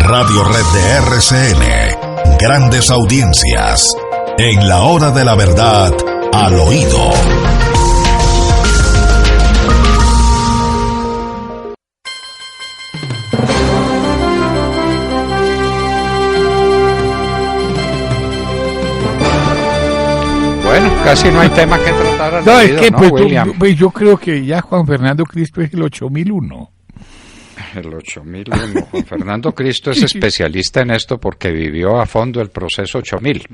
Radio Red de RCN. Grandes audiencias. En la hora de la verdad, al oído. Bueno, casi no hay tema que tratar. No, es que pues, William. Pues yo creo que ya Juan Fernando Cristo es el 8001. El 8001. Juan Fernando Cristo es especialista en esto porque vivió a fondo el proceso 8000,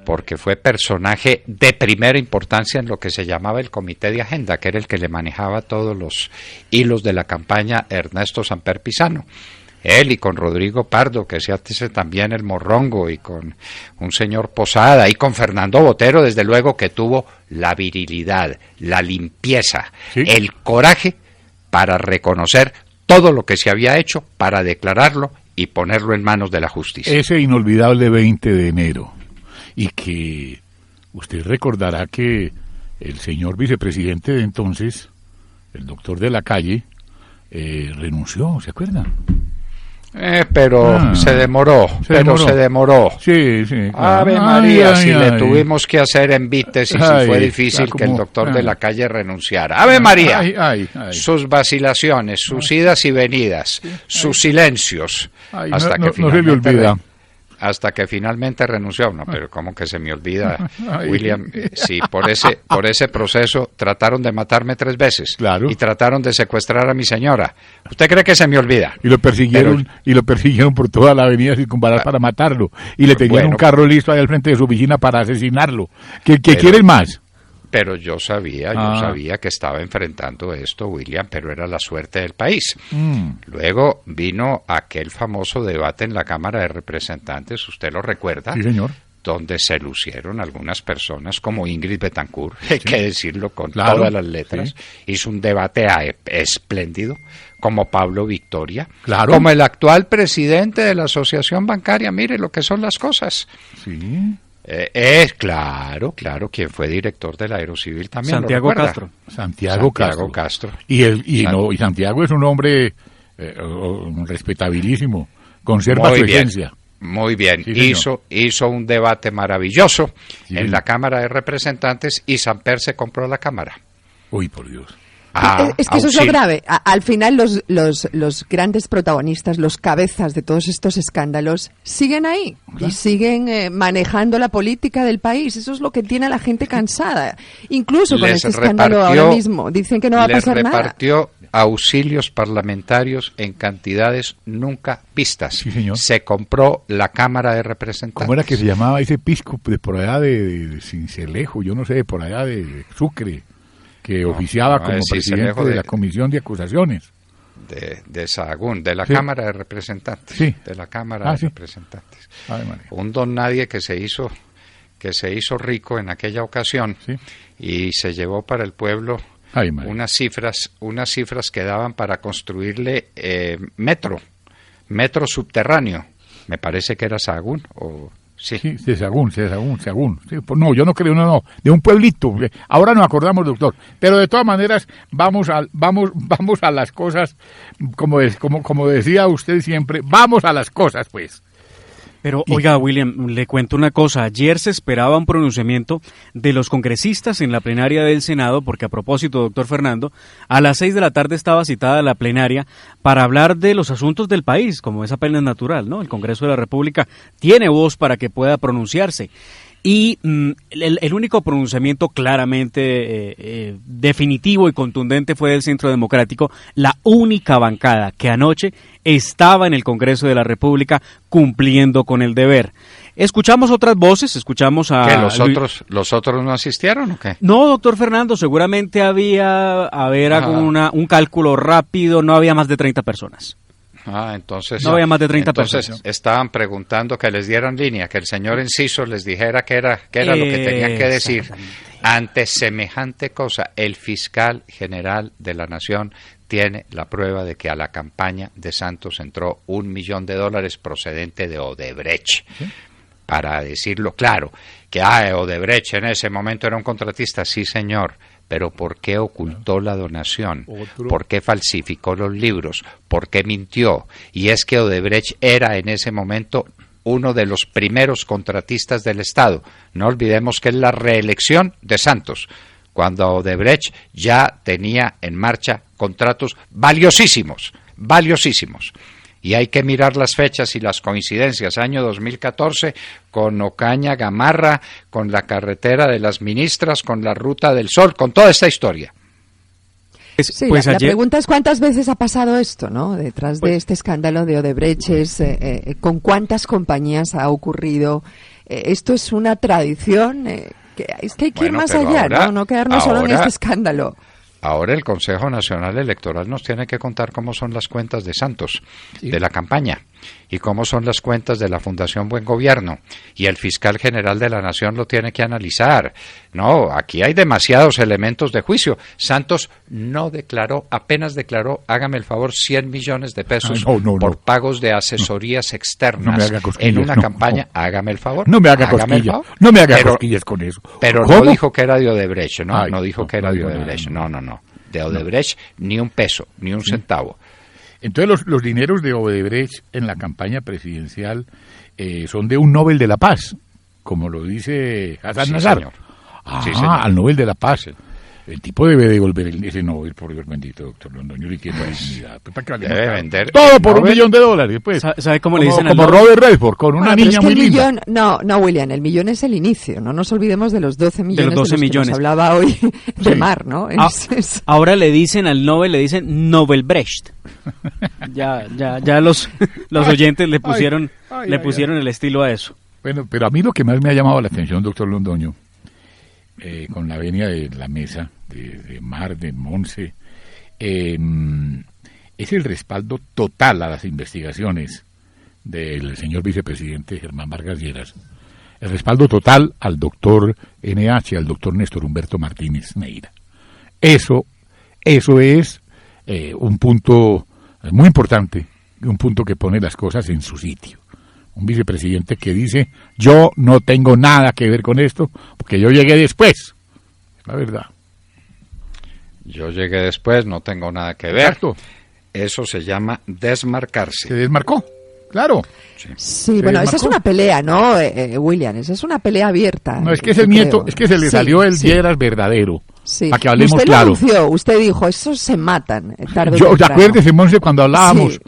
porque fue personaje de primera importancia en lo que se llamaba el Comité de Agenda, que era el que le manejaba todos los hilos de la campaña Ernesto Samper Pizano. Él y con Rodrigo Pardo, que se hace también el morrongo, y con un señor Posada, y con Fernando Botero, desde luego, que tuvo la virilidad, la limpieza, ¿sí?, el coraje para reconocer todo lo que se había hecho, para declararlo y ponerlo en manos de la justicia. Ese inolvidable 20 de enero, y que usted recordará que el señor vicepresidente de entonces, el doctor de la Calle, renunció, ¿se acuerdan? Pero se demoró. Sí, claro. Ave María, le tuvimos que hacer envites y si fue difícil que el doctor de la Calle renunciara. Ave María, sus vacilaciones, sus idas y venidas, sus silencios, hasta que finalmente... No se le olvida. Hasta que finalmente renunció. No, pero ¿cómo que se me olvida, William? Sí, por ese proceso trataron de matarme 3 veces. Claro. Y trataron de secuestrar a mi señora. ¿Usted cree que se me olvida? Y lo persiguieron por toda la avenida Circunvalar para matarlo. Y le tenían un carro listo ahí al frente de su oficina para asesinarlo. ¿Qué quieren más? Pero yo sabía que estaba enfrentando esto, William, pero era la suerte del país. Luego vino aquel famoso debate en la Cámara de Representantes, ¿usted lo recuerda? Sí, señor. Donde se lucieron algunas personas como Ingrid Betancourt, hay que decirlo con todas las letras. Sí. Hizo un debate espléndido, como Pablo Victoria, como el actual presidente de la Asociación Bancaria. Mire lo que son las cosas. Sí. Claro, quien fue director del Aerocivil también. Santiago Castro. Santiago Castro. Y Santiago es un hombre respetabilísimo, conserva su esencia. Muy bien, sí, hizo un debate maravilloso en la Cámara de Representantes y Samper se compró la Cámara. Uy, por Dios. Es que eso es lo grave. Al final los grandes protagonistas, los cabezas de todos estos escándalos, siguen ahí y siguen manejando la política del país. Eso es lo que tiene a la gente cansada. Incluso con este escándalo ahora mismo. Dicen que no va a pasar nada. Repartió auxilios parlamentarios en cantidades nunca vistas. Sí, señor. Se compró la Cámara de Representantes. ¿Cómo era que se llamaba ese pisco de por allá de Cincelejo? Yo no sé, por allá de Sucre, que oficiaba como presidente de la Comisión de Acusaciones. De Sahagún, de la Cámara de Representantes. Sí. De la Cámara de Representantes. Un don nadie que se hizo rico en aquella ocasión y se llevó para el pueblo unas cifras que daban para construirle metro subterráneo. Me parece que era Sahagún o... Sí, de Sahagún. Sí, no, yo no creo, no, de un pueblito. Ahora nos acordamos, doctor. Pero de todas maneras, vamos a las cosas, como decía usted siempre, vamos a las cosas, pues. Pero, oiga, William, le cuento una cosa. Ayer se esperaba un pronunciamiento de los congresistas en la plenaria del Senado, porque a propósito, doctor Fernando, a las 6 de la tarde estaba citada la plenaria para hablar de los asuntos del país, como es apenas natural, ¿no? El Congreso de la República tiene voz para que pueda pronunciarse. Y el único pronunciamiento claramente definitivo y contundente fue del Centro Democrático, la única bancada que anoche estaba en el Congreso de la República cumpliendo con el deber. Escuchamos otras voces, escuchamos a... ¿Que los otros no asistieron o qué? No, doctor Fernando, seguramente había, un cálculo rápido, no había más de 30 personas. Entonces no había más de 30 personas. Estaban preguntando que les dieran línea, que el señor Enciso les dijera qué era lo que tenían que decir. Ante semejante cosa, el fiscal general de la Nación tiene la prueba de que a la campaña de Santos entró $1 millón procedente de Odebrecht. ¿Sí? Para decirlo claro, que Odebrecht en ese momento era un contratista, sí señor, pero ¿por qué ocultó la donación? ¿Por qué falsificó los libros? ¿Por qué mintió? Y es que Odebrecht era en ese momento uno de los primeros contratistas del Estado. No olvidemos que es la reelección de Santos, cuando Odebrecht ya tenía en marcha contratos valiosísimos. Y hay que mirar las fechas y las coincidencias. Año 2014, con Ocaña Gamarra, con la carretera de las ministras, con la Ruta del Sol, con toda esta historia. Sí, la pregunta es cuántas veces ha pasado esto, ¿no? Detrás de este escándalo de Odebrecht, con cuántas compañías ha ocurrido. Esto es una tradición, es que hay que ir más allá, ahora, no quedarnos solo en este escándalo. Ahora el Consejo Nacional Electoral nos tiene que contar cómo son las cuentas de Santos, de la campaña, y cómo son las cuentas de la Fundación Buen Gobierno, y el fiscal general de la Nación lo tiene que analizar. No, aquí hay demasiados elementos de juicio. Santos no declaró, apenas declaró, hágame el favor, 100 millones de pesos por pagos de asesorías externas en una campaña. Hágame el favor. No me haga cosquillas. No me haga cosquillas con eso. Pero ¿cómo? No dijo que era de Odebrecht, no dijo que era de Odebrecht. No. De Odebrecht ni un peso, ni un centavo. Entonces los dineros de Odebrecht en la campaña presidencial son de un Nobel de la Paz, como lo dice Hassan Nazar. Señor. Señor. Al Nobel de la Paz. El tipo debe devolver ese Nobel, por Dios bendito, doctor Londoño, y tiene dignidad. Debe vender todo por $1 millón, pues. ¿Sabe cómo le dicen como Robert Redford, con una niña muy linda. No, William, el millón es el inicio, no nos olvidemos de los 12 millones de los 12 millones. Que nos hablaba hoy de Mar, ¿no? Ahora le dicen al Nobel, le dicen Nobelbrecht. Ya los oyentes le pusieron el estilo a eso. Bueno, pero a mí lo que más me ha llamado la atención, doctor Londoño, con la venia de la mesa, de Mar, de Monse, es el respaldo total a las investigaciones del señor vicepresidente Germán Vargas Lleras, el respaldo total al doctor NH, al doctor Néstor Humberto Martínez Neira. Eso es un punto muy importante, un punto que pone las cosas en su sitio. Un vicepresidente que dice, yo no tengo nada que ver con esto, porque yo llegué después. Es la verdad. Yo llegué después, no tengo nada que ver. Exacto. Eso se llama desmarcarse. Se desmarcó, claro. Sí, bueno, esa es una pelea, ¿no, William? Esa es una pelea abierta. No, es que es el nieto, es que se le salió el Lleras verdadero. Sí. Para que hablemos usted claro. Anunció, usted dijo, esos se matan tarde ¿te acuerdas, Monse, cuando hablábamos,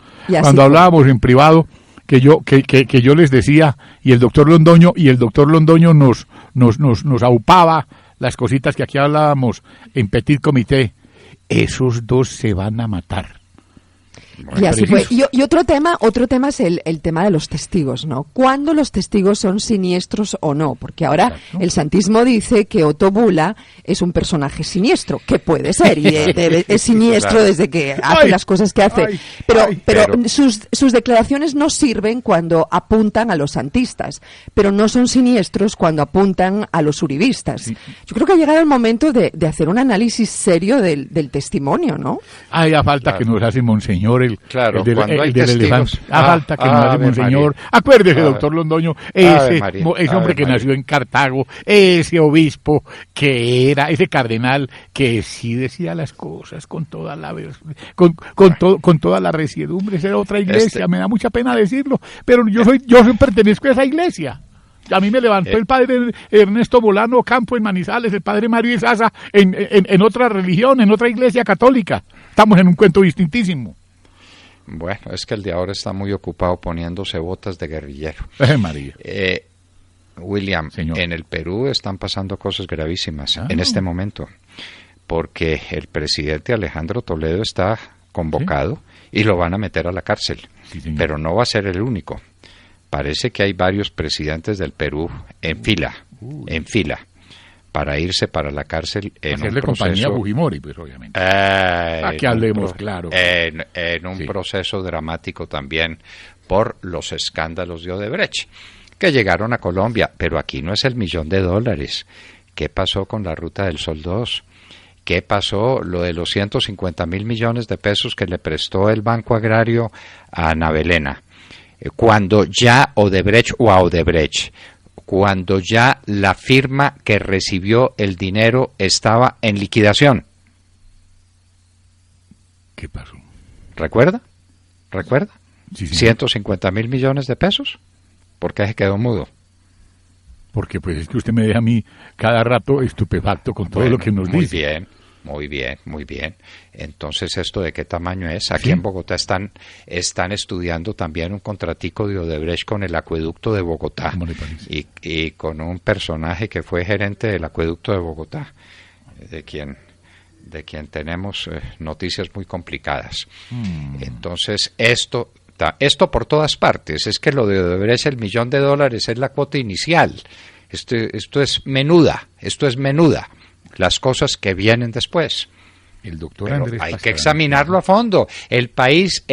en privado, que yo les decía, y el doctor Londoño nos aupaba las cositas que aquí hablábamos en Petit Comité, esos dos se van a matar. Y así fue. Y otro tema es el tema de los testigos, ¿no? ¿Cuándo los testigos son siniestros o no? Porque ahora el santismo dice que Otto Bula es un personaje siniestro, que puede ser, y es siniestro desde que hace las cosas que hace. Pero sus declaraciones no sirven cuando apuntan a los santistas, pero no son siniestros cuando apuntan a los uribistas. Sí. Yo creo que ha llegado el momento de hacer un análisis serio del testimonio, ¿no? A falta que nos hace Monseñor cuando hay testigos. Falta que nos hace Monseñor. Acuérdese, doctor Londoño, ese hombre que nació en Cartago, ese obispo que era, ese cardenal que sí decía las cosas con toda la con toda la resiedumbre. Esa era otra iglesia, me da mucha pena decirlo, pero yo pertenezco a esa iglesia. A mí me levantó el padre Ernesto Bolano Campo en Manizales, el padre Mario Izaza en otra religión, en otra iglesia católica. Estamos en un cuento distintísimo. Bueno, es que el de ahora está muy ocupado poniéndose botas de guerrillero. María. William, señor, en el Perú están pasando cosas gravísimas en este momento, porque el presidente Alejandro Toledo está convocado y lo van a meter a la cárcel, pero no va a ser el único. Parece que hay varios presidentes del Perú en fila, para irse para la cárcel en hacerle un proceso, compañía a Fujimori, pues obviamente. Aquí hablemos claro. En un proceso dramático también por los escándalos de Odebrecht, que llegaron a Colombia, pero aquí no es el $1 millón. ¿Qué pasó con la Ruta del Sol 2? ¿Qué pasó lo de los 150.000 millones de pesos que le prestó el Banco Agrario a Ana Belena? Cuando ya Odebrecht cuando ya la firma que recibió el dinero estaba en liquidación. ¿Qué pasó? ¿Recuerda? Sí, 150.000 millones de pesos. ¿Por qué se quedó mudo? Porque pues es que usted me deja a mí cada rato estupefacto con todo lo que nos dice. Muy bien. Entonces, ¿esto de qué tamaño es? Aquí en Bogotá están estudiando también un contratico de Odebrecht con el acueducto de Bogotá y con un personaje que fue gerente del acueducto de Bogotá, de quien tenemos noticias muy complicadas. Entonces, esto por todas partes. Es que lo de Odebrecht, el $1 millón es la cuota inicial. Esto es menuda. Las cosas que vienen después. El doctor Pero Andrés hay Pastrana, que examinarlo a fondo. El país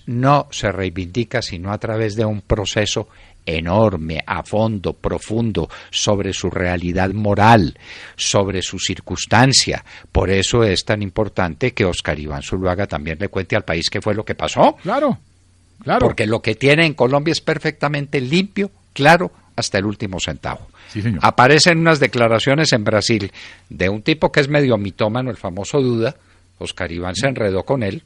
no se reivindica sino a través de un proceso enorme, a fondo, profundo, sobre su realidad moral, sobre su circunstancia. Por eso es tan importante que Óscar Iván Zuluaga también le cuente al país qué fue lo que pasó. Claro. Porque lo que tiene en Colombia es perfectamente limpio, claro, hasta el último centavo. Sí, señor. Aparecen unas declaraciones en Brasil de un tipo que es medio mitómano, el famoso Duda. Óscar Iván se enredó con él.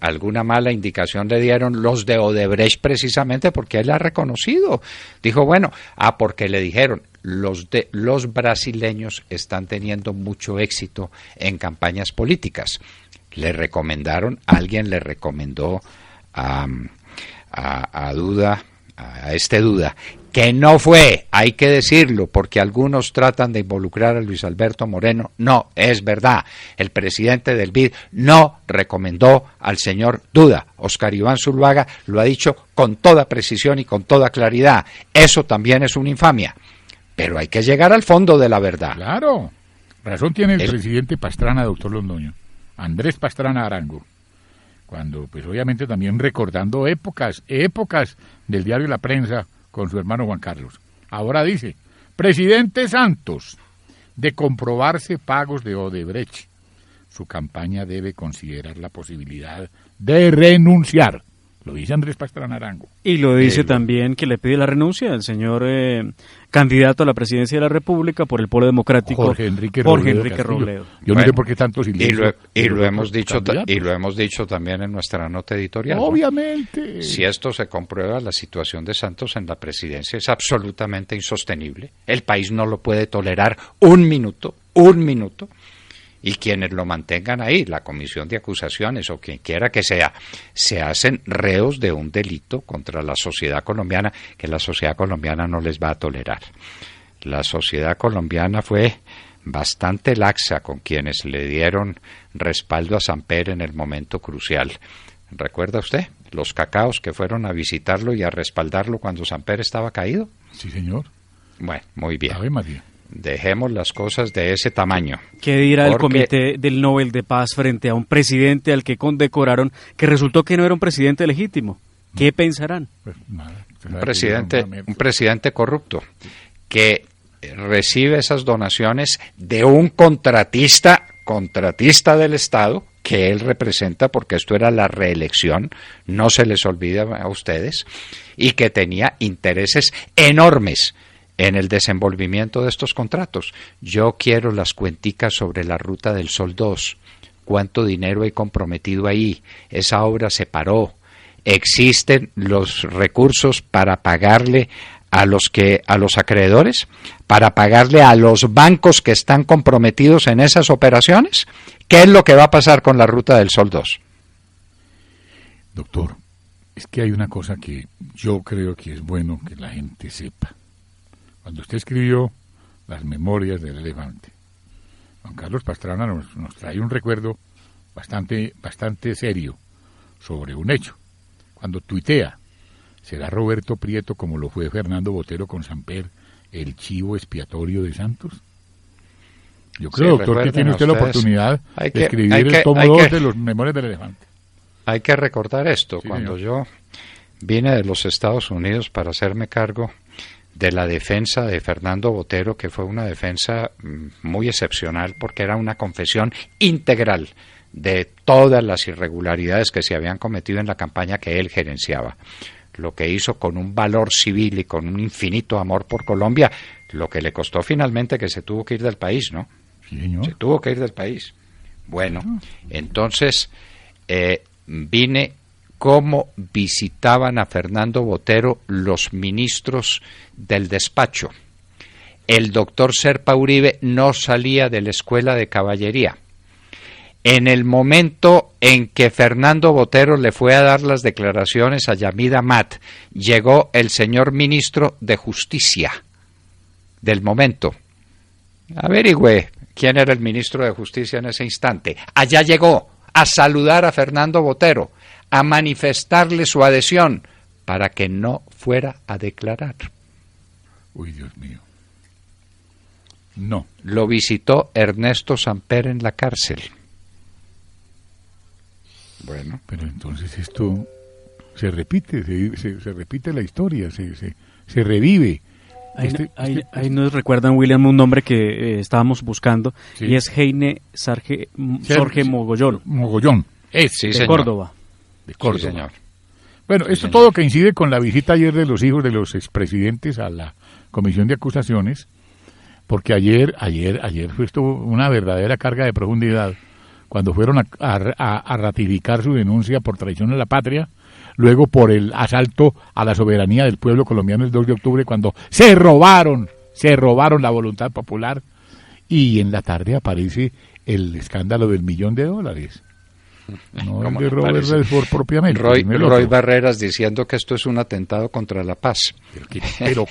Alguna mala indicación le dieron los de Odebrecht precisamente porque él ha reconocido. Dijo, porque le dijeron, los brasileños están teniendo mucho éxito en campañas políticas. Alguien le recomendó a Duda, a este Duda, que no fue, hay que decirlo, porque algunos tratan de involucrar a Luis Alberto Moreno. No, es verdad. El presidente del BID no recomendó al señor Duda. Óscar Iván Zuluaga lo ha dicho con toda precisión y con toda claridad. Eso también es una infamia. Pero hay que llegar al fondo de la verdad. Claro. Razón tiene el presidente Pastrana, doctor Londoño. Andrés Pastrana Arango. Cuando, pues obviamente también recordando épocas del diario La Prensa con su hermano Juan Carlos. Ahora dice, presidente Santos, de comprobarse pagos de Odebrecht, su campaña debe considerar la posibilidad de renunciar. Lo dice Andrés Pastrana Arango. Y lo dice también que le pide la renuncia al señor candidato a la presidencia de la República por el Polo Democrático, Jorge Enrique Robledo. Yo no sé por qué tanto silencio. Y lo hemos dicho también en nuestra nota editorial. Obviamente. ¿No? Si esto se comprueba, la situación de Santos en la presidencia es absolutamente insostenible. El país no lo puede tolerar un minuto. Y quienes lo mantengan ahí, la comisión de acusaciones o quien quiera que sea, se hacen reos de un delito contra la sociedad colombiana que la sociedad colombiana no les va a tolerar. La sociedad colombiana fue bastante laxa con quienes le dieron respaldo a Samper en el momento crucial. ¿Recuerda usted los cacaos que fueron a visitarlo y a respaldarlo cuando Samper estaba caído? Sí, señor. Bueno, muy bien. Ave María. Dejemos las cosas de ese tamaño. ¿Qué dirá el Comité del Nobel de Paz frente a un presidente al que condecoraron que resultó que no era un presidente legítimo? ¿Qué pensarán? Pues nada, un presidente corrupto que recibe esas donaciones de un contratista del Estado que él representa, porque esto era la reelección, no se les olvida a ustedes, y que tenía intereses enormes en el desenvolvimiento de estos contratos. Yo quiero las cuenticas sobre la Ruta del Sol 2. ¿Cuánto dinero hay comprometido ahí? Esa obra se paró. ¿Existen los recursos para pagarle a los acreedores? ¿Para pagarle a los bancos que están comprometidos en esas operaciones? ¿Qué es lo que va a pasar con la Ruta del Sol 2? Doctor, es que hay una cosa que yo creo que es bueno que la gente sepa. Cuando usted escribió las memorias del elefante, Juan Carlos Pastrana nos trae un recuerdo bastante serio sobre un hecho. Cuando tuitea, ¿será Roberto Prieto, como lo fue Fernando Botero con Samper, el chivo expiatorio de Santos? Yo creo, doctor, que tiene usted la oportunidad de escribir el tomo 2 de los Memorias del Elefante. Hay que recordar esto. Sí, cuando señor. yo vine de los Estados Unidos para hacerme cargo de la defensa de Fernando Botero, que fue una defensa muy excepcional porque era una confesión integral de todas las irregularidades que se habían cometido en la campaña que él gerenciaba. lo que hizo con un valor civil y con un infinito amor por Colombia, lo que le costó finalmente que se tuvo que ir del país, ¿no? Sí, señor. Se tuvo que ir del país. Bueno, entonces vine cómo visitaban a Fernando Botero los ministros del despacho. El doctor Serpa Uribe no salía de la escuela de caballería. En el momento en que Fernando Botero le fue a dar las declaraciones a Yamid Amat, llegó el señor ministro de Justicia del momento. Averigüe quién era el ministro de Justicia en ese instante. Allá llegó a saludar a Fernando Botero, a manifestarle su adhesión para que no fuera a declarar. Uy, Dios mío. No. Lo visitó Ernesto Samper en la cárcel. Bueno. Pero entonces esto se repite, se repite la historia, se revive. Ahí nos recuerdan, William, un nombre que estábamos buscando, sí. Y es Heine Sorge Mogollón. Mogollón. Sí, de Córdoba. De Córdoba. Sí, señor. Bueno, esto todo que incide con la visita ayer de los hijos de los expresidentes a la Comisión de Acusaciones, porque ayer fue esto una verdadera carga de profundidad cuando fueron a ratificar su denuncia por traición a la patria, luego por el asalto a la soberanía del pueblo colombiano el 2 de octubre, cuando se robaron la voluntad popular, y en la tarde aparece el escándalo del $1.000.000. No el de Robert Redford propiamente. Roy Barreras diciendo que esto es un atentado contra la paz. Pero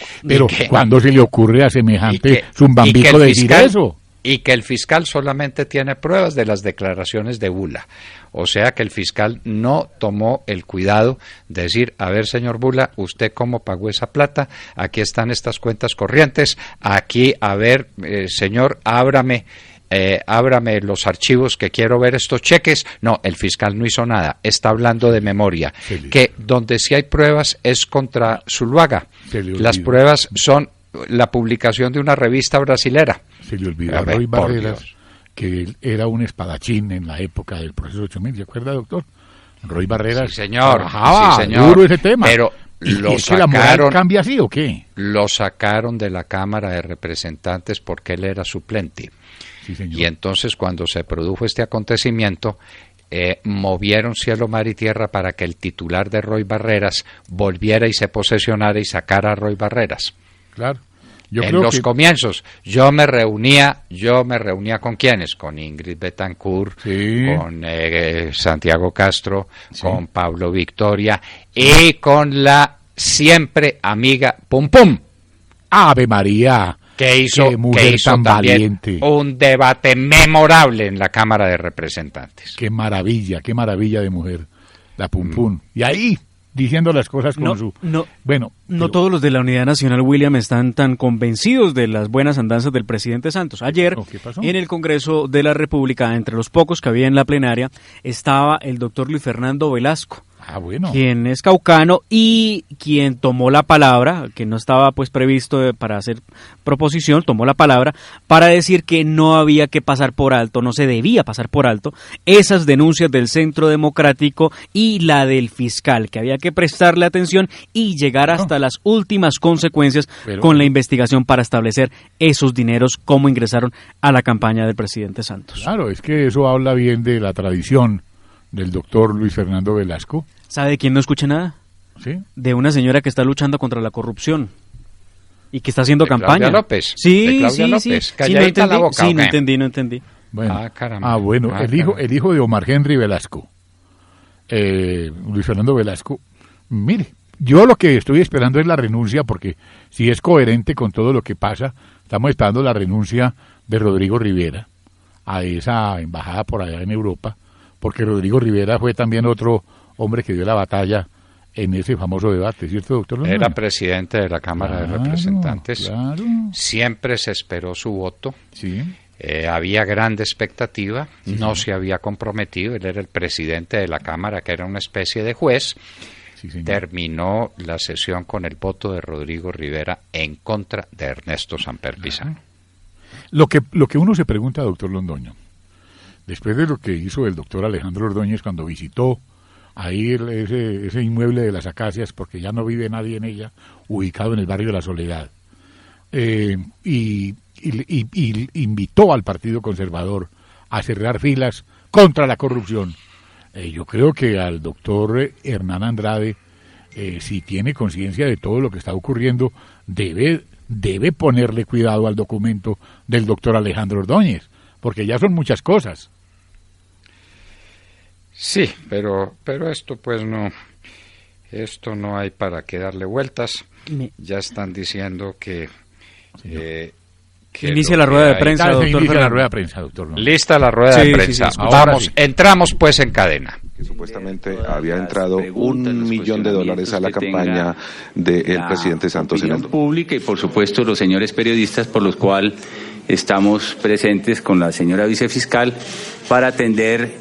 ¿cuándo se le ocurre a semejante zumbambico decir eso? Y que el fiscal solamente tiene pruebas de las declaraciones de Bula. O sea que el fiscal no tomó el cuidado de decir, a ver, señor Bula, ¿usted cómo pagó esa plata? Aquí están estas cuentas corrientes. Aquí, a ver, señor, ábrame los archivos que quiero ver estos cheques. No, el fiscal no hizo nada, está hablando de memoria. Que donde sí hay pruebas es contra Zuluaga. Las pruebas son la publicación de una revista brasilera. Se le olvidó a Roy Barreras que él era un espadachín en la época del proceso 8000, ¿se acuerda, doctor? Roy Barreras sí, señor, trabajaba duro ese tema. Pero lo sacaron, ¿la moral cambia así o qué? Lo sacaron de la Cámara de Representantes porque él era suplente. Sí, señor. Y entonces cuando se produjo este acontecimiento, movieron cielo, mar y tierra para que el titular de Roy Barreras volviera y se posesionara y sacara a Roy Barreras. Claro. En los comienzos, yo me reunía con ¿quiénes? Con Ingrid Betancourt, sí, con Santiago Castro, sí, con Pablo Victoria y con la siempre amiga Pum Pum. ¡Ave María! Que hizo tan también valiente. Un debate memorable en la Cámara de Representantes. ¡Qué maravilla de mujer! La Pum Pum. Y ahí, diciendo las cosas con No todos los de la Unidad Nacional, William, están tan convencidos de las buenas andanzas del presidente Santos. Ayer, en el Congreso de la República, entre los pocos que había en la plenaria, estaba el doctor Luis Fernando Velasco. Quien es caucano y quien tomó la palabra, que no estaba pues previsto para hacer proposición, tomó la palabra para decir que no había que pasar por alto, no se debía pasar por alto esas denuncias del Centro Democrático y la del fiscal, que había que prestarle atención y llegar hasta las últimas consecuencias con la investigación para establecer esos dineros, cómo ingresaron a la campaña del presidente Santos. Claro, es que eso habla bien de la tradición del doctor Luis Fernando Velasco. ¿Sabe de quién no escucha nada? ¿Sí? De una señora que está luchando contra la corrupción y que está haciendo campaña. Claudia López. Sí. Calladita la boca. Sí, no entendí. Bueno, el hijo de Omar Henry Velasco, Luis Fernando Velasco. Mire, yo lo que estoy esperando es la renuncia, porque si es coherente con todo lo que pasa, estamos esperando la renuncia de Rodrigo Rivera a esa embajada por allá en Europa, porque Rodrigo Rivera fue también otro hombre que dio la batalla en ese famoso debate, ¿cierto, doctor Londoño? Era presidente de la Cámara de Representantes. Claro. Siempre se esperó su voto. Sí. Había grande expectativa. Sí, no se había comprometido. Él era el presidente de la Cámara, que era una especie de juez. Sí, terminó la sesión con el voto de Rodrigo Rivera en contra de Ernesto Samper Pizano. Lo que uno se pregunta, doctor Londoño, después de lo que hizo el doctor Alejandro Ordóñez cuando visitó ahí ese inmueble de las Acacias, porque ya no vive nadie en ella, ubicado en el barrio de La Soledad. Y invitó al Partido Conservador a cerrar filas contra la corrupción. Yo creo que al doctor Hernán Andrade, si tiene conciencia de todo lo que está ocurriendo, debe ponerle cuidado al documento del doctor Alejandro Ordóñez, porque ya son muchas cosas. Sí, pero esto pues no hay para qué darle vueltas. Ya están diciendo que inicia la rueda de prensa, doctor. La rueda de prensa, doctor. Lista la rueda de prensa. Vamos, entramos pues en cadena. Que supuestamente había entrado $1 millón a la campaña del presidente Santos en el pública y por supuesto los señores periodistas, por los cuales estamos presentes con la señora vicefiscal para atender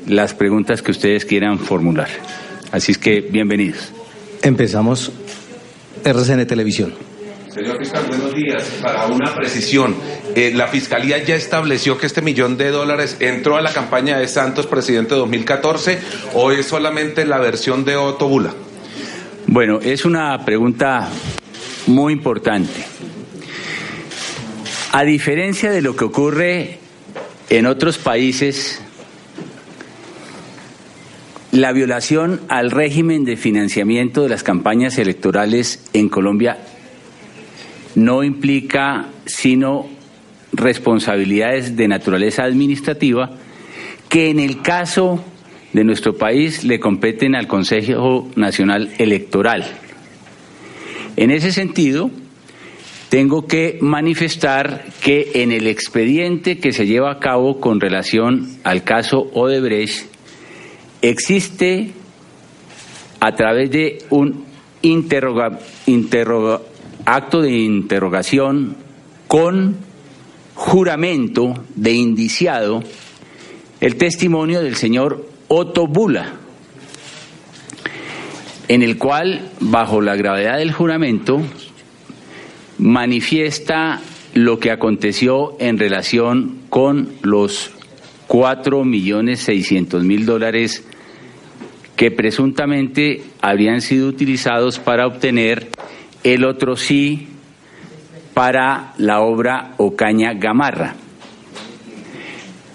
las preguntas que ustedes quieran formular. Así es que bienvenidos. Empezamos. RCN Televisión. Señor fiscal, buenos días. Para una precisión, ¿la Fiscalía ya estableció que este $1 millón entró a la campaña de Santos, presidente 2014, o es solamente la versión de Otto Bula? Bueno, es una pregunta muy importante. A diferencia de lo que ocurre en otros países, la violación al régimen de financiamiento de las campañas electorales en Colombia no implica sino responsabilidades de naturaleza administrativa que en el caso de nuestro país le competen al Consejo Nacional Electoral. En ese sentido, tengo que manifestar que en el expediente que se lleva a cabo con relación al caso Odebrecht existe a través de un acto de interrogación con juramento de indiciado el testimonio del señor Otto Bula, en el cual, bajo la gravedad del juramento, manifiesta lo que aconteció en relación con los $4.600.000 que presuntamente habrían sido utilizados para obtener el otro sí para la obra Ocaña Gamarra.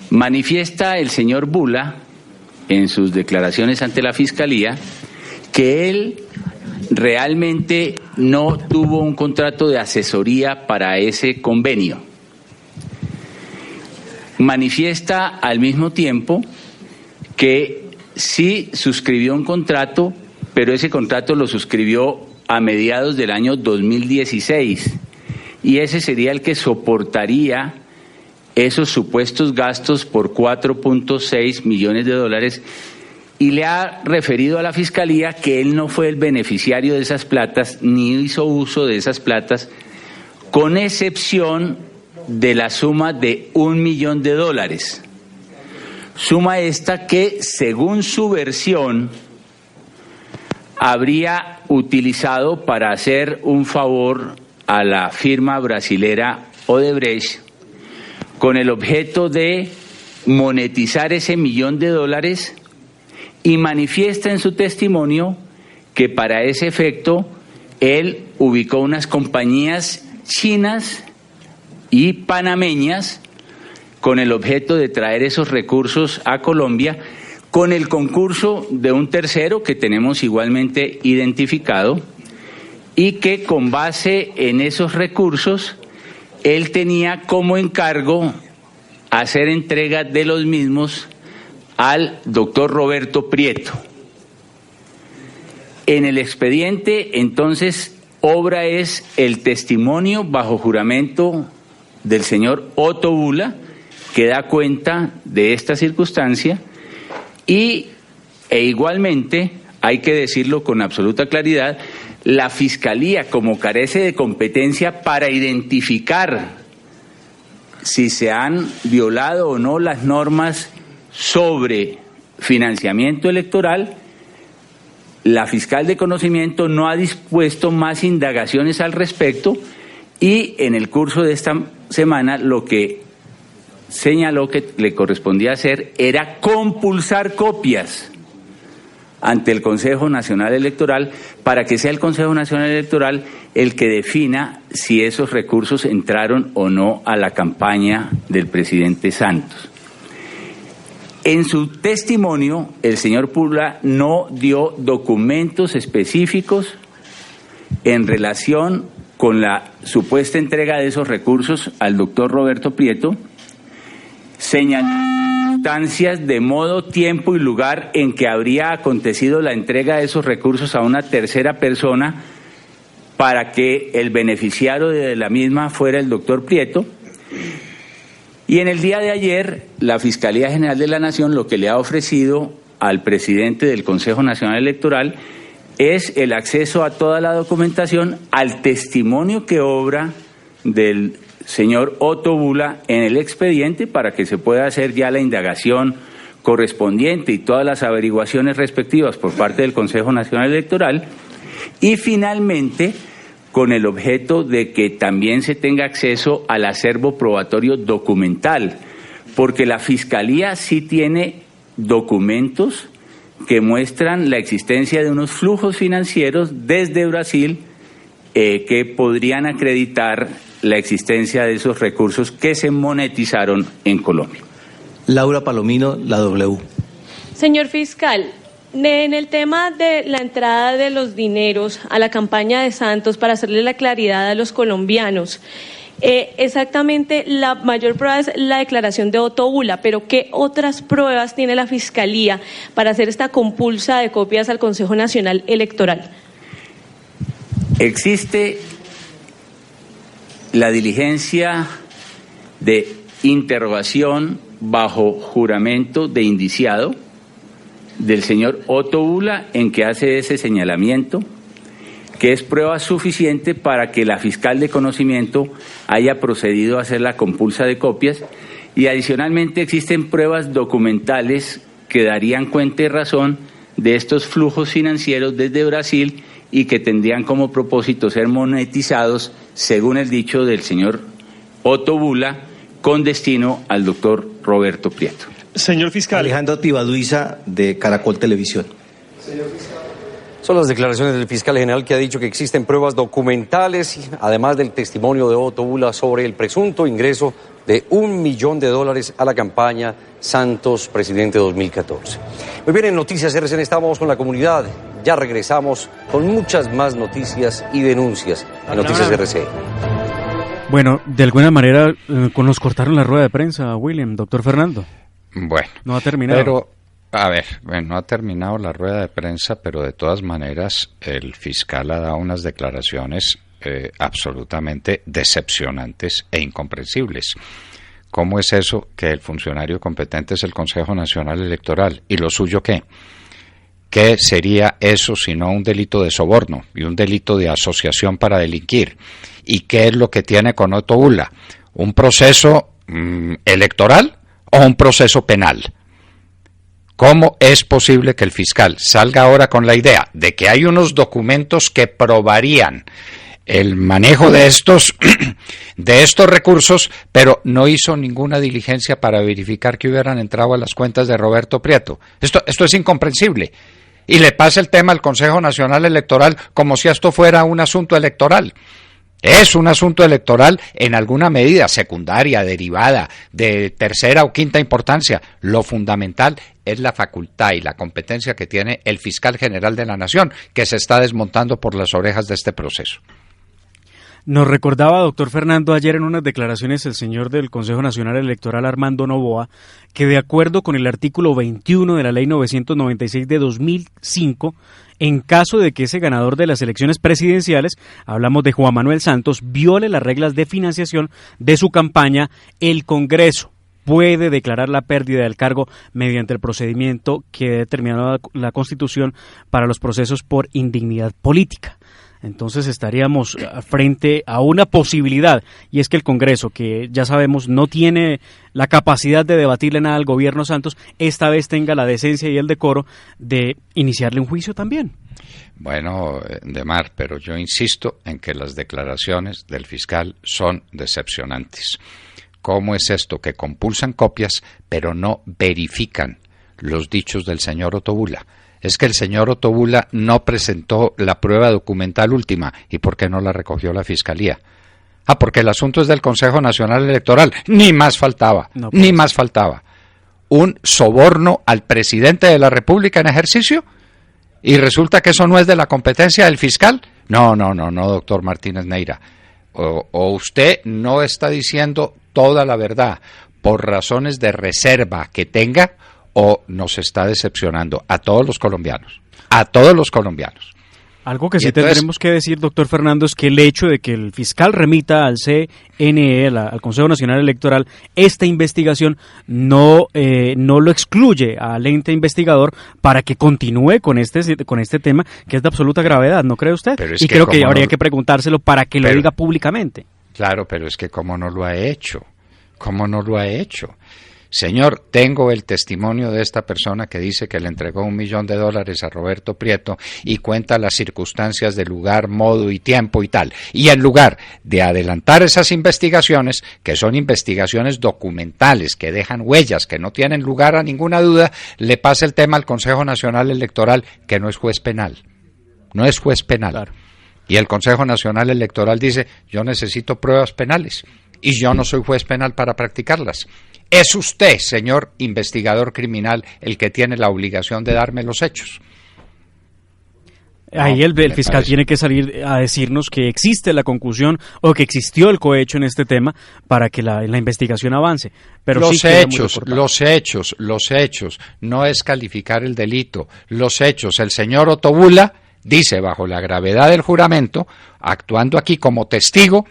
Manifiesta el señor Bula en sus declaraciones ante la Fiscalía que él realmente no tuvo un contrato de asesoría para ese convenio. Manifiesta al mismo tiempo que sí suscribió un contrato, pero ese contrato lo suscribió a mediados del año 2016 y ese sería el que soportaría esos supuestos gastos por $4.6 millones y le ha referido a la Fiscalía que él no fue el beneficiario de esas platas ni hizo uso de esas platas, con excepción de la suma de $1 millón. Suma esta que, según su versión, habría utilizado para hacer un favor a la firma brasilera Odebrecht con el objeto de monetizar ese $1 millón y manifiesta en su testimonio que para ese efecto él ubicó unas compañías chinas y panameñas con el objeto de traer esos recursos a Colombia con el concurso de un tercero que tenemos igualmente identificado y que con base en esos recursos él tenía como encargo hacer entrega de los mismos al doctor Roberto Prieto. En el expediente, entonces, obra es el testimonio bajo juramento del señor Otto Bula, que da cuenta de esta circunstancia, e igualmente, hay que decirlo con absoluta claridad, la Fiscalía, como carece de competencia para identificar si se han violado o no las normas sobre financiamiento electoral, la fiscal de conocimiento no ha dispuesto más indagaciones al respecto y en el curso de esta semana lo que señaló que le correspondía hacer era compulsar copias ante el Consejo Nacional Electoral para que sea el Consejo Nacional Electoral el que defina si esos recursos entraron o no a la campaña del presidente Santos. En su testimonio, el señor Pula no dio documentos específicos en relación con la supuesta entrega de esos recursos al doctor Roberto Prieto, señaló circunstancias de modo, tiempo y lugar en que habría acontecido la entrega de esos recursos a una tercera persona para que el beneficiario de la misma fuera el doctor Prieto. Y en el día de ayer, la Fiscalía General de la Nación lo que le ha ofrecido al presidente del Consejo Nacional Electoral es el acceso a toda la documentación, al testimonio que obra del señor Otto Bula en el expediente para que se pueda hacer ya la indagación correspondiente y todas las averiguaciones respectivas por parte del Consejo Nacional Electoral. Y finalmente, con el objeto de que también se tenga acceso al acervo probatorio documental, porque la Fiscalía sí tiene documentos que muestran la existencia de unos flujos financieros desde Brasil que podrían acreditar la existencia de esos recursos que se monetizaron en Colombia. Laura Palomino, la W. Señor fiscal, en el tema de la entrada de los dineros a la campaña de Santos para hacerle la claridad a los colombianos, exactamente la mayor prueba es la declaración de Otto Bula, pero ¿qué otras pruebas tiene la Fiscalía para hacer esta compulsa de copias al Consejo Nacional Electoral? Existe la diligencia de interrogación bajo juramento de indiciado del señor Otto Bula en que hace ese señalamiento, que es prueba suficiente para que la fiscal de conocimiento haya procedido a hacer la compulsa de copias, y adicionalmente existen pruebas documentales que darían cuenta y razón de estos flujos financieros desde Brasil y que tendrían como propósito ser monetizados, según el dicho del señor Otto Bula, con destino al doctor Roberto Prieto. Señor fiscal. Alejandro Tibaduiza, de Caracol Televisión. Señor fiscal. Son las declaraciones del fiscal general que ha dicho que existen pruebas documentales, además del testimonio de Otto Bula sobre el presunto ingreso de $1 millón a la campaña Santos Presidente 2014. Muy bien, en Noticias RCN estamos con la comunidad. Ya regresamos con muchas más noticias y denuncias en Noticias RCN. Bueno, de alguna manera nos cortaron la rueda de prensa, William, doctor Fernando. Bueno, no ha terminado. Pero, a ver, no ha terminado la rueda de prensa, pero de todas maneras el fiscal ha dado unas declaraciones absolutamente decepcionantes e incomprensibles. ¿Cómo es eso que el funcionario competente es el Consejo Nacional Electoral? ¿Y lo suyo qué? ¿Qué sería eso sino un delito de soborno y un delito de asociación para delinquir? ¿Y qué es lo que tiene con Otto Bula? ¿Un proceso electoral o un proceso penal? ¿Cómo es posible que el fiscal salga ahora con la idea de que hay unos documentos que probarían el manejo de estos recursos, pero no hizo ninguna diligencia para verificar que hubieran entrado a las cuentas de Roberto Prieto? Esto es incomprensible. Y le pasa el tema al Consejo Nacional Electoral como si esto fuera un asunto electoral. Es un asunto electoral en alguna medida secundaria, derivada, de tercera o quinta importancia. Lo fundamental es la facultad y la competencia que tiene el fiscal general de la Nación, que se está desmontando por las orejas de este proceso. Nos recordaba, doctor Fernando, ayer en unas declaraciones el señor del Consejo Nacional Electoral, Armando Noboa, que de acuerdo con el artículo 21 de la Ley 996 de 2005, en caso de que ese ganador de las elecciones presidenciales, hablamos de Juan Manuel Santos, viole las reglas de financiación de su campaña, el Congreso puede declarar la pérdida del cargo mediante el procedimiento que ha determinado la Constitución para los procesos por indignidad política. Entonces estaríamos frente a una posibilidad, y es que el Congreso, que ya sabemos no tiene la capacidad de debatirle nada al gobierno Santos, esta vez tenga la decencia y el decoro de iniciarle un juicio también. Bueno, Demar, pero yo insisto en que las declaraciones del fiscal son decepcionantes. ¿Cómo es esto que compulsan copias, pero no verifican los dichos del señor Otto Bula? es que el señor Ottobula no presentó la prueba documental última. ¿Y por qué no la recogió la Fiscalía? Porque el asunto es del Consejo Nacional Electoral. Ni más faltaba, ni más faltaba. Un soborno al presidente de la República en ejercicio, y resulta que eso no es de la competencia del fiscal. No, doctor Martínez Neira. O usted no está diciendo toda la verdad por razones de reserva que tenga, o nos está decepcionando a todos los colombianos. Algo que sí tendremos que decir, doctor Fernando, es que el hecho de que el fiscal remita al CNE, al Consejo Nacional Electoral, esta investigación no lo excluye al ente investigador para que continúe con este tema, que es de absoluta gravedad, ¿no cree usted? Y creo que habría que preguntárselo para que lo diga públicamente. Claro, pero es que ¿cómo no lo ha hecho? Señor, tengo el testimonio de esta persona que dice que le entregó $1 millón a Roberto Prieto y cuenta las circunstancias de lugar, modo y tiempo y tal. Y en lugar de adelantar esas investigaciones, que son investigaciones documentales, que dejan huellas, que no tienen lugar a ninguna duda, le pasa el tema al Consejo Nacional Electoral, que no es juez penal. Claro. Y el Consejo Nacional Electoral dice, yo necesito pruebas penales y yo no soy juez penal para practicarlas. Es usted, señor investigador criminal, el que tiene la obligación de darme los hechos. Ahí el fiscal tiene que salir a decirnos que existe la concusión o que existió el cohecho en este tema para que la investigación avance. Pero los hechos, no es calificar el delito. Los hechos, el señor Ottobula dice bajo la gravedad del juramento, actuando aquí como testigo,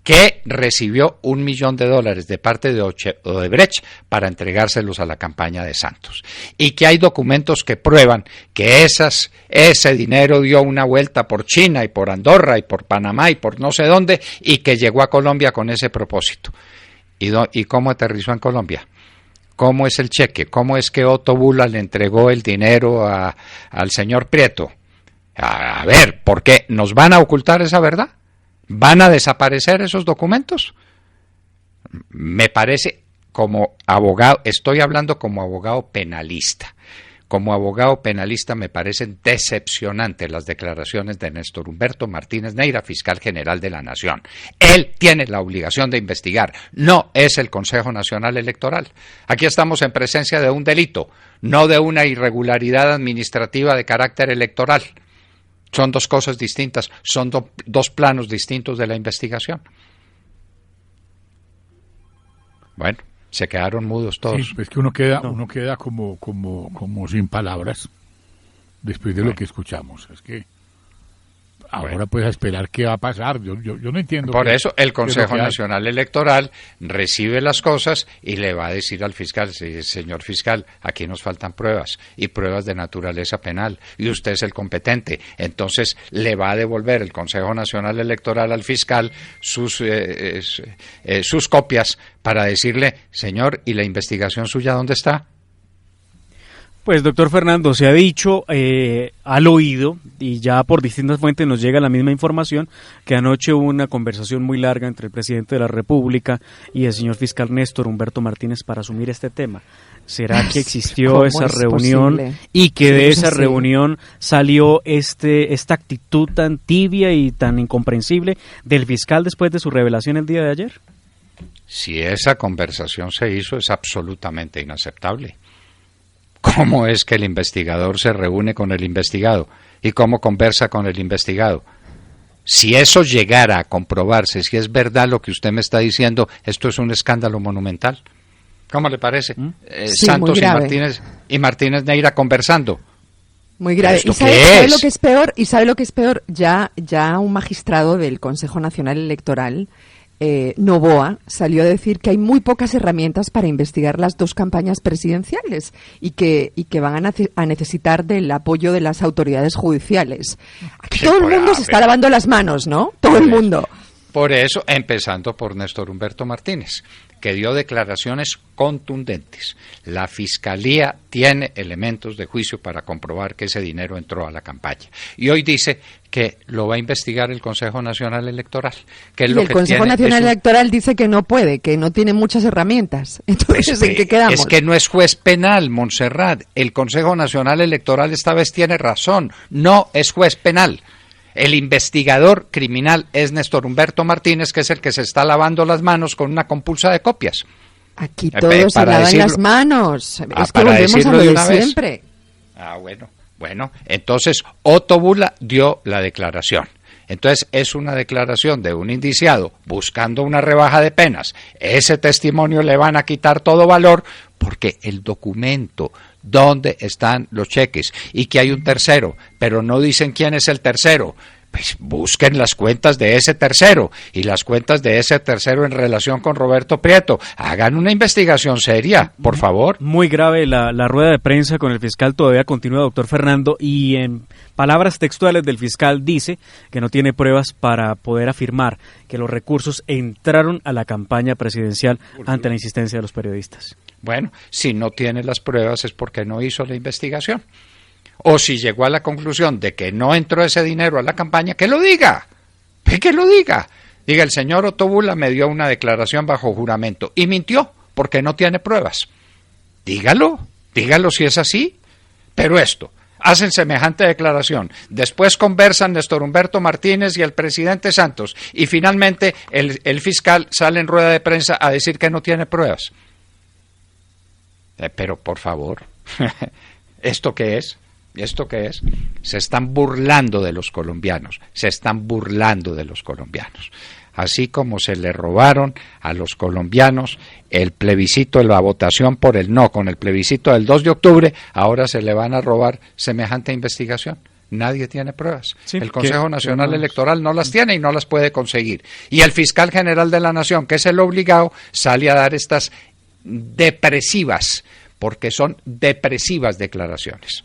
que recibió $1 millón de parte de Odebrecht para entregárselos a la campaña de Santos, y que hay documentos que prueban que ese dinero dio una vuelta por China y por Andorra y por Panamá y por no sé dónde, y que llegó a Colombia con ese propósito. ¿Y cómo aterrizó en Colombia? ¿Cómo es el cheque? ¿Cómo es que Ottobula le entregó el dinero al señor Prieto? A ver, ¿por qué? ¿Nos van a ocultar esa verdad? ¿Van a desaparecer esos documentos? Me parece, como abogado, estoy hablando como abogado penalista. Como abogado penalista me parecen decepcionantes las declaraciones de Néstor Humberto Martínez Neira, fiscal general de la Nación. Él tiene la obligación de investigar, no es el Consejo Nacional Electoral. Aquí estamos en presencia de un delito, no de una irregularidad administrativa de carácter electoral. Son dos cosas distintas, son dos planos distintos de la investigación. Bueno, se quedaron mudos todos. Sí, es que uno queda como sin palabras después de lo que escuchamos. Es que ahora puedes esperar qué va a pasar. Yo no entiendo. Por eso el Consejo Nacional Electoral recibe las cosas y le va a decir al fiscal, señor fiscal, aquí nos faltan pruebas, y pruebas de naturaleza penal, y usted es el competente. Entonces le va a devolver el Consejo Nacional Electoral al fiscal sus copias para decirle, señor, ¿y la investigación suya dónde está? Pues, doctor Fernando, se ha dicho al oído, y ya por distintas fuentes nos llega la misma información, que anoche hubo una conversación muy larga entre el presidente de la República y el señor fiscal Néstor Humberto Martínez para asumir este tema. ¿Será que existió esa reunión y que de esa reunión salió esta actitud tan tibia y tan incomprensible del fiscal después de su revelación el día de ayer? Si esa conversación se hizo, es absolutamente inaceptable. ¿Cómo es que el investigador se reúne con el investigado? ¿Y cómo conversa con el investigado? Si eso llegara a comprobarse, si es verdad lo que usted me está diciendo, esto es un escándalo monumental. ¿Cómo le parece? Sí, Santos y Martínez Neira conversando. Muy grave. ¿Y sabe lo que es peor? Ya un magistrado del Consejo Nacional Electoral, Novoa, salió a decir que hay muy pocas herramientas para investigar las dos campañas presidenciales y que van a necesitar del apoyo de las autoridades judiciales. Aquí todo el mundo se está lavando las manos, ¿no? Todo el mundo. Por eso, empezando por Néstor Humberto Martínez, que dio declaraciones contundentes. La Fiscalía tiene elementos de juicio para comprobar que ese dinero entró a la campaña. Y hoy dice que lo va a investigar el Consejo Nacional Electoral. Que es y lo el que Consejo tiene, Nacional Electoral dice que no puede, que no tiene muchas herramientas. Entonces, ¿en qué quedamos? Es que no es juez penal, Montserrat. El Consejo Nacional Electoral esta vez tiene razón. No es juez penal. El investigador criminal es Néstor Humberto Martínez, que es el que se está lavando las manos con una compulsa de copias. Aquí todos se lavan las manos. Es que volvemos a lo de siempre. Bueno, entonces Otto Bula dio la declaración. Entonces es una declaración de un indiciado buscando una rebaja de penas. Ese testimonio le van a quitar todo valor porque el documento donde están los cheques y que hay un tercero, pero no dicen quién es el tercero. Pues busquen las cuentas de ese tercero y las cuentas de ese tercero en relación con Roberto Prieto. Hagan una investigación seria, por favor. Muy grave la rueda de prensa con el fiscal todavía continúa, doctor Fernando, y en palabras textuales del fiscal dice que no tiene pruebas para poder afirmar que los recursos entraron a la campaña presidencial ante la insistencia de los periodistas. Bueno, si no tiene las pruebas es porque no hizo la investigación. O si llegó a la conclusión de que no entró ese dinero a la campaña, que lo diga, que lo diga. Diga, el señor Otto Bula me dio una declaración bajo juramento y mintió porque no tiene pruebas. Dígalo si es así. Pero hacen semejante declaración, después conversan Néstor Humberto Martínez y el presidente Santos, y finalmente el fiscal sale en rueda de prensa a decir que no tiene pruebas. Pero por favor, ¿esto qué es? ¿Esto qué es? Se están burlando de los colombianos, Así como se le robaron a los colombianos el plebiscito, la votación por el no, con el plebiscito del 2 de octubre, ahora se le van a robar semejante investigación. Nadie tiene pruebas. Sí, el Consejo Nacional Electoral no las tiene y no las puede conseguir. Y el fiscal general de la Nación, que es el obligado, sale a dar estas depresivas, porque son depresivas declaraciones.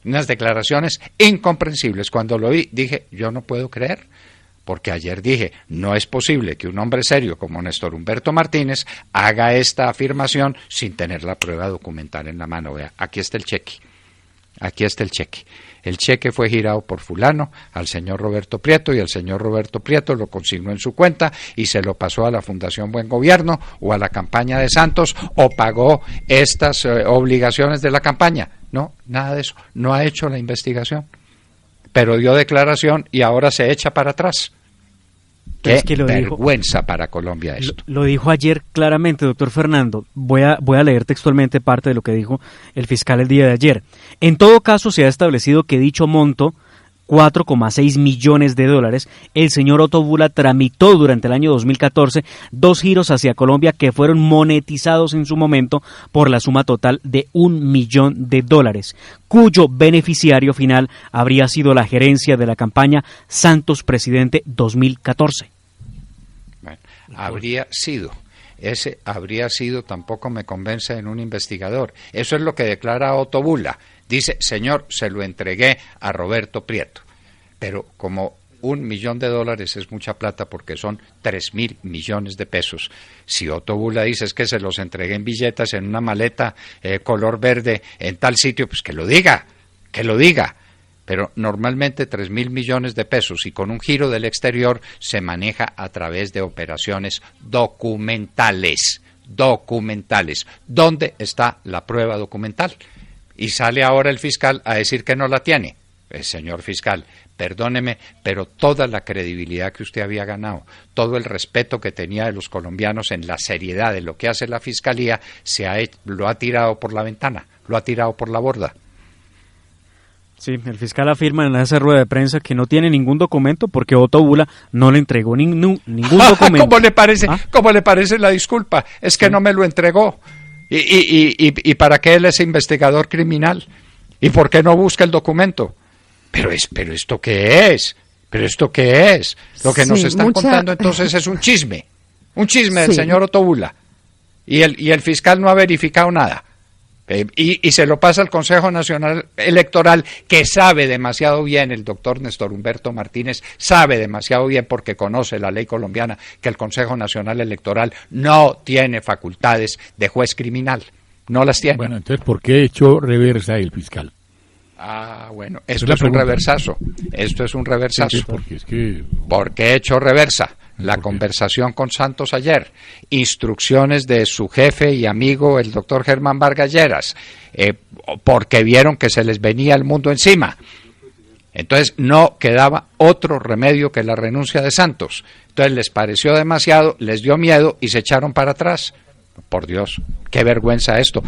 Unas declaraciones incomprensibles. Cuando lo vi, dije, yo no puedo creer, porque ayer dije, no es posible que un hombre serio como Néstor Humberto Martínez haga esta afirmación sin tener la prueba documental en la mano. Vea, aquí está el cheque. El cheque fue girado por fulano al señor Roberto Prieto y el señor Roberto Prieto lo consignó en su cuenta y se lo pasó a la Fundación Buen Gobierno o a la campaña de Santos o pagó estas obligaciones de la campaña. No, nada de eso. No ha hecho la investigación, pero dio declaración y ahora se echa para atrás. Qué vergüenza para Colombia esto. Lo dijo ayer claramente, doctor Fernando. Voy a leer textualmente parte de lo que dijo el fiscal el día de ayer. En todo caso, se ha establecido que dicho monto, 4,6 millones de dólares, el señor Otto Bula tramitó durante el año 2014 2 giros hacia Colombia que fueron monetizados en su momento por la suma total de $1 millón, cuyo beneficiario final habría sido la gerencia de la campaña Santos Presidente 2014. Bueno, habría sido. Ese habría sido, tampoco me convence en un investigador. Eso es lo que declara Otto Bula. Dice, señor, se lo entregué a Roberto Prieto. Pero como $1 millón es mucha plata porque son 3.000 millones de pesos. Si Otto Bula dice es que se los entregué en billetas en una maleta color verde en tal sitio, pues que lo diga. Pero normalmente 3.000 millones de pesos y con un giro del exterior se maneja a través de operaciones documentales. ¿Dónde está la prueba documental? Y sale ahora el fiscal a decir que no la tiene. Señor fiscal, perdóneme, pero toda la credibilidad que usted había ganado, todo el respeto que tenía de los colombianos en la seriedad de lo que hace la fiscalía, lo ha tirado por la ventana, lo ha tirado por la borda. Sí, el fiscal afirma en esa rueda de prensa que no tiene ningún documento porque Otto Bula no le entregó ningún documento. ¿Cómo le parece la disculpa? Es que no me lo entregó. ¿Y para qué él es investigador criminal? ¿Y por qué no busca el documento? ¿Pero esto qué es? Lo que nos están contando entonces es un chisme del señor Otto Bula. Y el fiscal no ha verificado nada. Y se lo pasa al Consejo Nacional Electoral, que sabe demasiado bien, el doctor Néstor Humberto Martínez sabe demasiado bien, porque conoce la ley colombiana, que el Consejo Nacional Electoral no tiene facultades de juez criminal, no las tiene. Bueno, entonces, ¿por qué echó reversa el fiscal? Bueno, esto es un reversazo. Esto es un reversazo. Sí, porque es que... ¿Por qué echó reversa? La conversación con Santos ayer, instrucciones de su jefe y amigo, el doctor Germán Vargas Lleras, porque vieron que se les venía el mundo encima. Entonces no quedaba otro remedio que la renuncia de Santos. Entonces les pareció demasiado, les dio miedo y se echaron para atrás. Por Dios, qué vergüenza esto.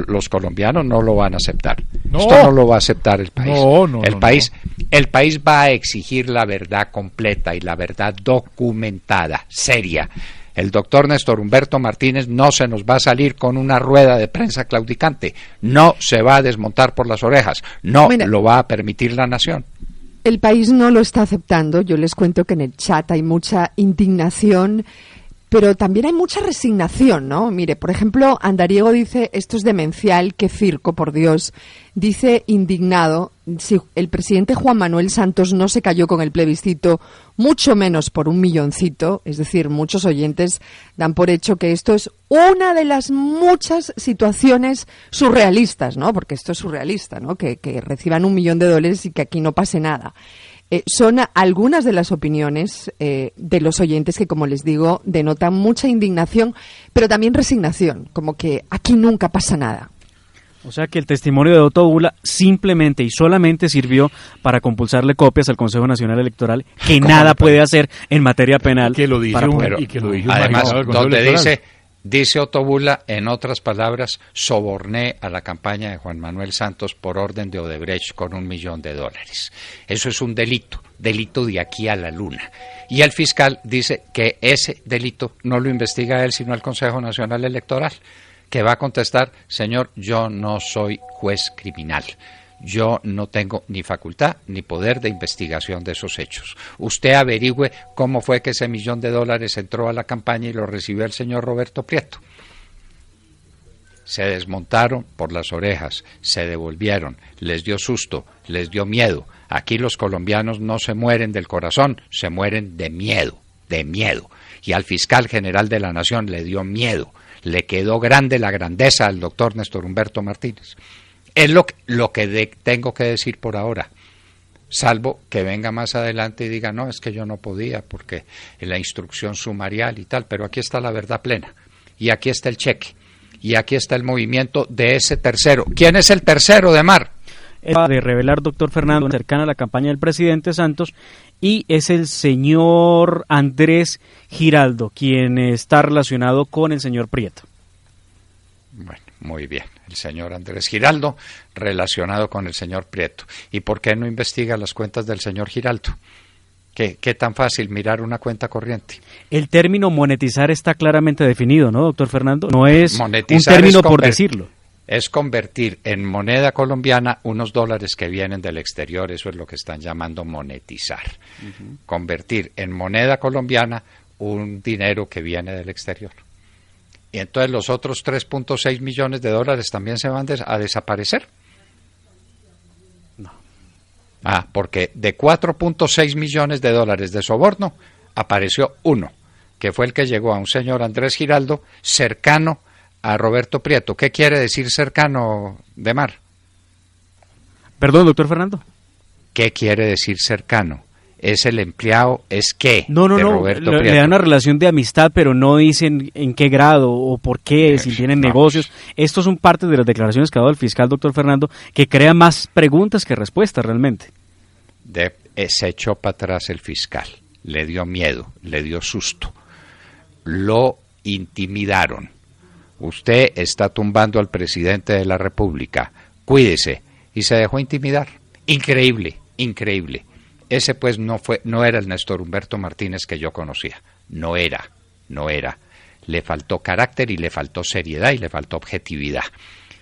Los colombianos no lo van a aceptar. No. Esto no lo va a aceptar el país. El país va a exigir la verdad completa y la verdad documentada, seria. El doctor Néstor Humberto Martínez no se nos va a salir con una rueda de prensa claudicante. No se va a desmontar por las orejas. No lo va a permitir la nación. El país no lo está aceptando. Yo les cuento que en el chat hay mucha indignación, pero también hay mucha resignación, ¿no? Mire, por ejemplo, Andariego dice, esto es demencial, qué circo, por Dios. Dice indignado, si el presidente Juan Manuel Santos no se cayó con el plebiscito, mucho menos por 1 milloncito, es decir, muchos oyentes dan por hecho que esto es una de las muchas situaciones surrealistas, ¿no? Porque esto es surrealista, ¿no? Que reciban $1 millón y que aquí no pase nada. Son algunas de las opiniones de los oyentes que, como les digo, denotan mucha indignación, pero también resignación, como que aquí nunca pasa nada. O sea que el testimonio de Otto Bula simplemente y solamente sirvió para compulsarle copias al Consejo Nacional Electoral, que nada puede hacer en materia penal. Que lo dice además, donde dice Otto Bula, en otras palabras, soborné a la campaña de Juan Manuel Santos por orden de Odebrecht con $1 millón. Eso es un delito de aquí a la luna. Y el fiscal dice que ese delito no lo investiga él, sino el Consejo Nacional Electoral, que va a contestar, señor, yo no soy juez criminal. Yo no tengo ni facultad ni poder de investigación de esos hechos. Usted averigüe cómo fue que ese $1 millón entró a la campaña y lo recibió el señor Roberto Prieto. Se desmontaron por las orejas, se devolvieron, les dio susto, les dio miedo. Aquí los colombianos no se mueren del corazón, se mueren de miedo, de miedo. Y al fiscal general de la Nación le dio miedo, le quedó grande la grandeza al doctor Néstor Humberto Martínez. Es lo que tengo que decir por ahora, salvo que venga más adelante y diga, no, es que yo no podía porque la instrucción sumarial y tal, pero aquí está la verdad plena, y aquí está el cheque, y aquí está el movimiento de ese tercero. ¿Quién es el tercero, Demar? De revelar, doctor Fernando, cercana a la campaña del presidente Santos, y es el señor Andrés Giraldo, quien está relacionado con el señor Prieto. Bueno, muy bien. El señor Andrés Giraldo relacionado con el señor Prieto. ¿Y por qué no investiga las cuentas del señor Giraldo? ¿Qué tan fácil mirar una cuenta corriente? El término monetizar está claramente definido, ¿no, doctor Fernando? No es monetizar, un término por decirlo. Es convertir en moneda colombiana unos dólares que vienen del exterior, eso es lo que están llamando monetizar. Convertir en moneda colombiana un dinero que viene del exterior. Y entonces los otros $3.6 millones también se van a desaparecer. No. Porque de $4.6 millones de soborno apareció uno, que fue el que llegó a un señor Andrés Giraldo cercano a Roberto Prieto. ¿Qué quiere decir cercano, Demar? Perdón, doctor Fernando. ¿Qué quiere decir cercano? ¿Es el empleado? ¿Es qué? No, Roberto Prieto? Le dan una relación de amistad, pero no dicen en qué grado o por qué, si tienen negocios. Estos son parte de las declaraciones que ha dado el fiscal, doctor Fernando, que crea más preguntas que respuestas realmente. Se echó para atrás el fiscal, le dio miedo, le dio susto, lo intimidaron. Usted está tumbando al presidente de la República, cuídese, y se dejó intimidar. Increíble, increíble. Ese pues no era el Néstor Humberto Martínez que yo conocía, no era. Le faltó carácter y le faltó seriedad y le faltó objetividad.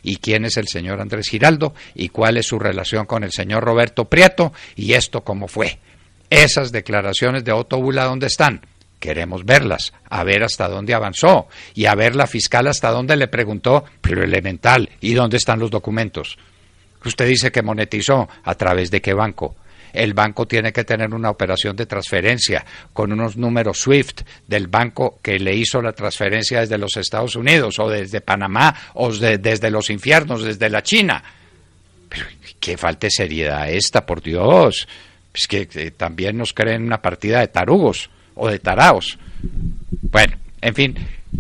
¿Y quién es el señor Andrés Giraldo? ¿Y cuál es su relación con el señor Roberto Prieto? ¿Y esto cómo fue? Esas declaraciones de Otto Bula, ¿dónde están? Queremos verlas, a ver hasta dónde avanzó y a ver la fiscal hasta dónde le preguntó, pero elemental, ¿y dónde están los documentos? Usted dice que monetizó, ¿a través de qué banco? El banco tiene que tener una operación de transferencia con unos números SWIFT del banco que le hizo la transferencia desde los Estados Unidos o desde Panamá o desde los infiernos, desde la China. Pero qué falta de seriedad esta, por Dios. Es que también nos creen una partida de tarugos o de taraos. Bueno, en fin,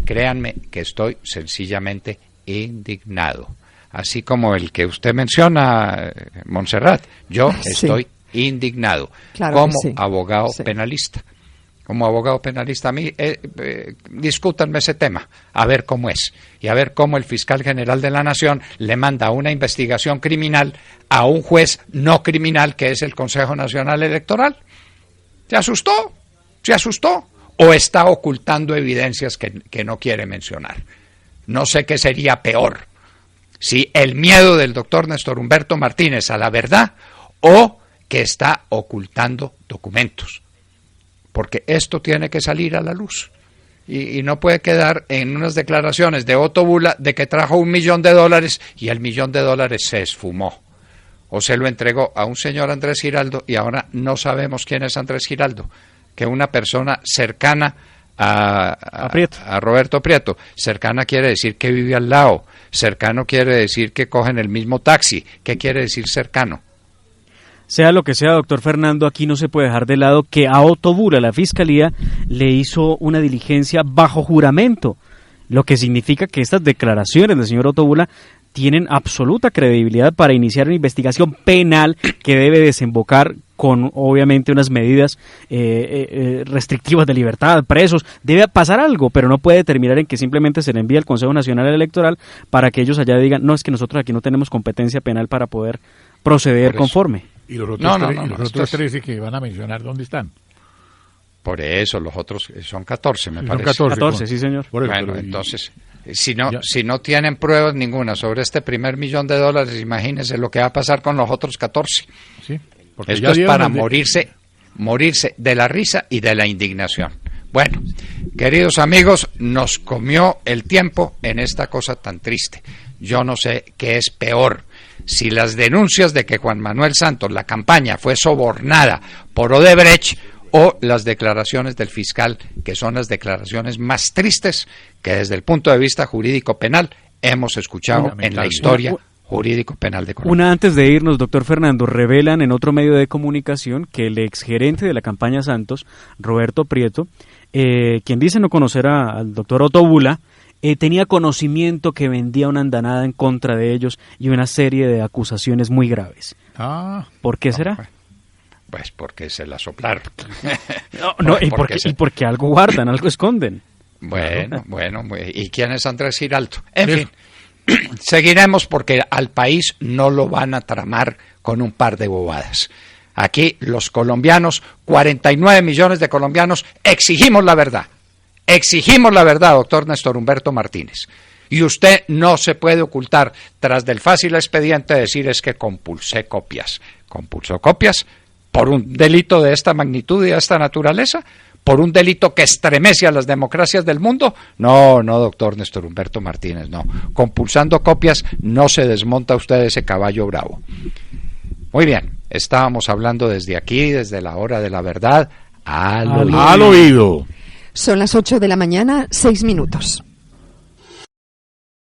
créanme que estoy sencillamente indignado. Así como el que usted menciona, Montserrat, yo estoy indignado, claro, como abogado penalista. Como abogado penalista, a mí, discútanme ese tema, a ver cómo es, y a ver cómo el fiscal general de la Nación le manda una investigación criminal a un juez no criminal, que es el Consejo Nacional Electoral. ¿Se asustó? ¿Se asustó? ¿O está ocultando evidencias que no quiere mencionar? No sé qué sería peor, si el miedo del doctor Néstor Humberto Martínez a la verdad o que está ocultando documentos. Porque esto tiene que salir a la luz. Y no puede quedar en unas declaraciones de Otto Bula de que trajo $1 millón y el $1 millón se esfumó. O se lo entregó a un señor Andrés Giraldo y ahora no sabemos quién es Andrés Giraldo. Que una persona cercana a Roberto Prieto. Cercana quiere decir que vive al lado. Cercano quiere decir que cogen el mismo taxi. ¿Qué quiere decir cercano? Sea lo que sea, doctor Fernando, aquí no se puede dejar de lado que a Otto Bula, la Fiscalía, le hizo una diligencia bajo juramento, lo que significa que estas declaraciones del señor Otto Bula tienen absoluta credibilidad para iniciar una investigación penal que debe desembocar con, obviamente, unas medidas restrictivas de libertad, presos. Debe pasar algo, pero no puede terminar en que simplemente se le envíe al Consejo Nacional Electoral para que ellos allá digan, no, es que nosotros aquí no tenemos competencia penal para poder proceder conforme. ¿Y los otros 13 que van a mencionar dónde están? Por eso, los otros son 14, me parece. Son 14, sí, señor. Bueno, entonces, si no tienen pruebas ninguna sobre este primer $1 millón, imagínense lo que va a pasar con los otros 14. Sí, esto es para morirse de la risa y de la indignación. Bueno, queridos amigos, nos comió el tiempo en esta cosa tan triste. Yo no sé qué es peor, si las denuncias de que Juan Manuel Santos, la campaña, fue sobornada por Odebrecht, o las declaraciones del fiscal, que son las declaraciones más tristes que desde el punto de vista jurídico penal hemos escuchado en la historia jurídico penal de Colombia. Una antes de irnos, doctor Fernando, revelan en otro medio de comunicación que el exgerente de la campaña Santos, Roberto Prieto, quien dice no conocer al doctor Otto Bula, tenía conocimiento que vendía una andanada en contra de ellos y una serie de acusaciones muy graves. ¿Por qué será? Pues porque se la soplaron. Y porque algo guardan, algo esconden. Bueno, ¿y quién es Andrés Giraldo? En fin, seguiremos porque al país no lo van a tramar con un par de bobadas. Aquí los colombianos, 49 millones de colombianos, exigimos la verdad. Exigimos la verdad, doctor Néstor Humberto Martínez. Y usted no se puede ocultar tras del fácil expediente de decir es que compulsé copias. ¿Compulsó copias? ¿Por un delito de esta magnitud y de esta naturaleza? ¿Por un delito que estremece a las democracias del mundo? No, doctor Néstor Humberto Martínez, no. Compulsando copias no se desmonta usted ese caballo bravo. Muy bien, estábamos hablando desde aquí, desde la hora de la verdad, al oído. Al oído. Son las 8 de la mañana, 6 minutos.